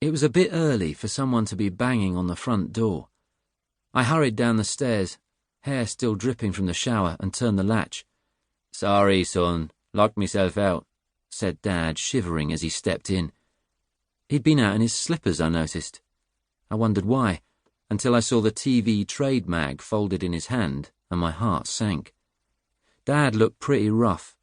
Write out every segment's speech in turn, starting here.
It was a bit early for someone to be banging on the front door. I hurried down the stairs, hair still dripping from the shower, and turned the latch. "Sorry, son, locked myself out," said Dad, shivering as he stepped in. He'd been out in his slippers, I noticed. I wondered why, until I saw the TV trade mag folded in his hand, and my heart sank. Dad looked pretty rough.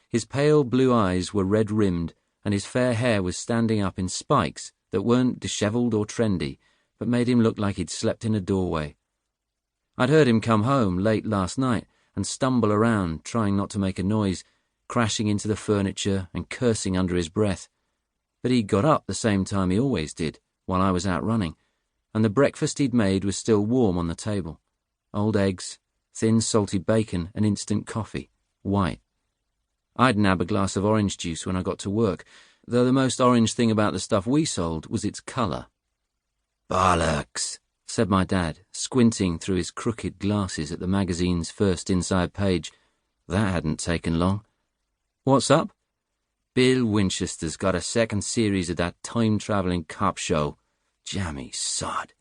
His pale blue eyes were red-rimmed, and his fair hair was standing up in spikes that weren't dishevelled or trendy, but made him look like he'd slept in a doorway. I'd heard him come home late last night and stumble around, trying not to make a noise, crashing into the furniture and cursing under his breath. But he'd got up the same time he always did, while I was out running, and the breakfast he'd made was still warm on the table. Old eggs, thin salty bacon, and instant coffee, white. I'd nab a glass of orange juice when I got to work, though the most orange thing about the stuff we sold was its colour. "Bollocks," said my dad, squinting through his crooked glasses at the magazine's first inside page. That hadn't taken long. "What's up?" "Bill Winchester's got a second series of that time-travelling cop show. Jammy sod."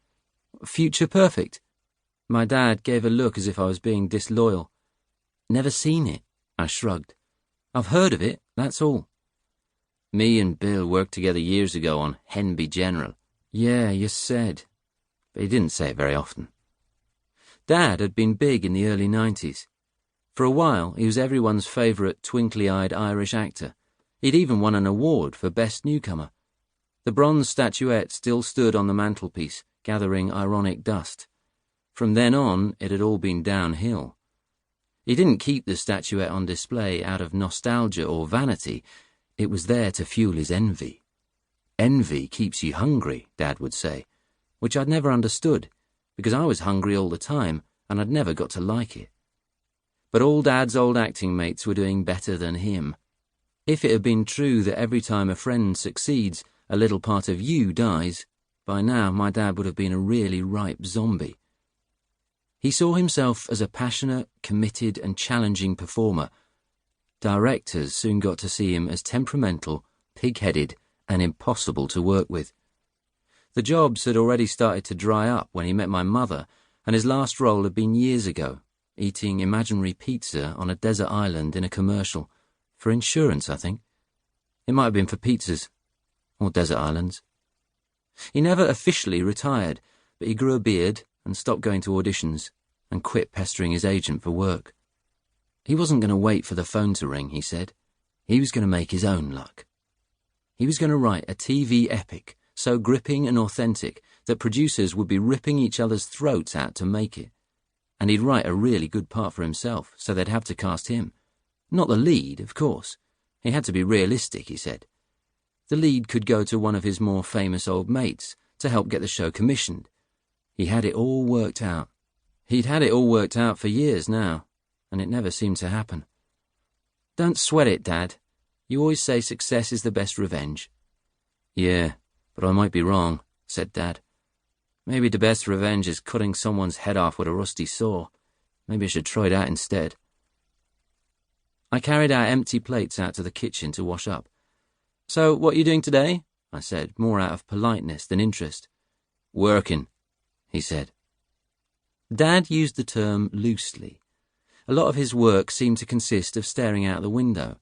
"Future Perfect?" My dad gave a look as if I was being disloyal. "Never seen it," I shrugged. "I've heard of it, that's all." "Me and Bill worked together years ago on Henby General." "Yeah, you said." But he didn't say it very often. Dad had been big in the early 90s. For a while, he was everyone's favourite twinkly-eyed Irish actor. He'd even won an award for Best Newcomer. The bronze statuette still stood on the mantelpiece, gathering ironic dust. From then on, it had all been downhill. He didn't keep the statuette on display out of nostalgia or vanity. It was there to fuel his envy. Envy keeps you hungry, Dad would say, which I'd never understood, because I was hungry all the time, and I'd never got to like it. But all Dad's old acting mates were doing better than him. If it had been true that every time a friend succeeds, a little part of you dies, by now my dad would have been a really ripe zombie. He saw himself as a passionate, committed, and challenging performer. Directors soon got to see him as temperamental, pig-headed, and impossible to work with. The jobs had already started to dry up when he met my mother, and his last role had been years ago, eating imaginary pizza on a desert island in a commercial. For insurance, I think. It might have been for pizzas, or desert islands. He never officially retired, but he grew a beard and stopped going to auditions, and quit pestering his agent for work. He wasn't going to wait for the phone to ring, he said. He was going to make his own luck. He was going to write a TV epic so gripping and authentic that producers would be ripping each other's throats out to make it. And he'd write a really good part for himself, so they'd have to cast him. Not the lead, of course. He had to be realistic, he said. The lead could go to one of his more famous old mates to help get the show commissioned. He had it all worked out. He'd had it all worked out for years now, and it never seemed to happen. "Don't sweat it, Dad. You always say success is the best revenge." "Yeah, but I might be wrong," said Dad. "Maybe the best revenge is cutting someone's head off with a rusty saw. Maybe I should try that instead." I carried our empty plates out to the kitchen to wash up. "So, what are you doing today?" I said, more out of politeness than interest. "Working," he said. Dad used the term loosely. A lot of his work seemed to consist of staring out the window.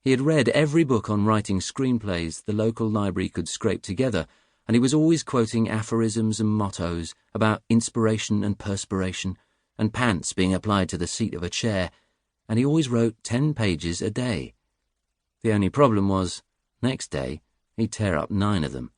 He had read every book on writing screenplays the local library could scrape together, and he was always quoting aphorisms and mottos about inspiration and perspiration, and pants being applied to the seat of a chair, and he always wrote 10 pages a day. The only problem was, next day, he'd tear up 9 of them.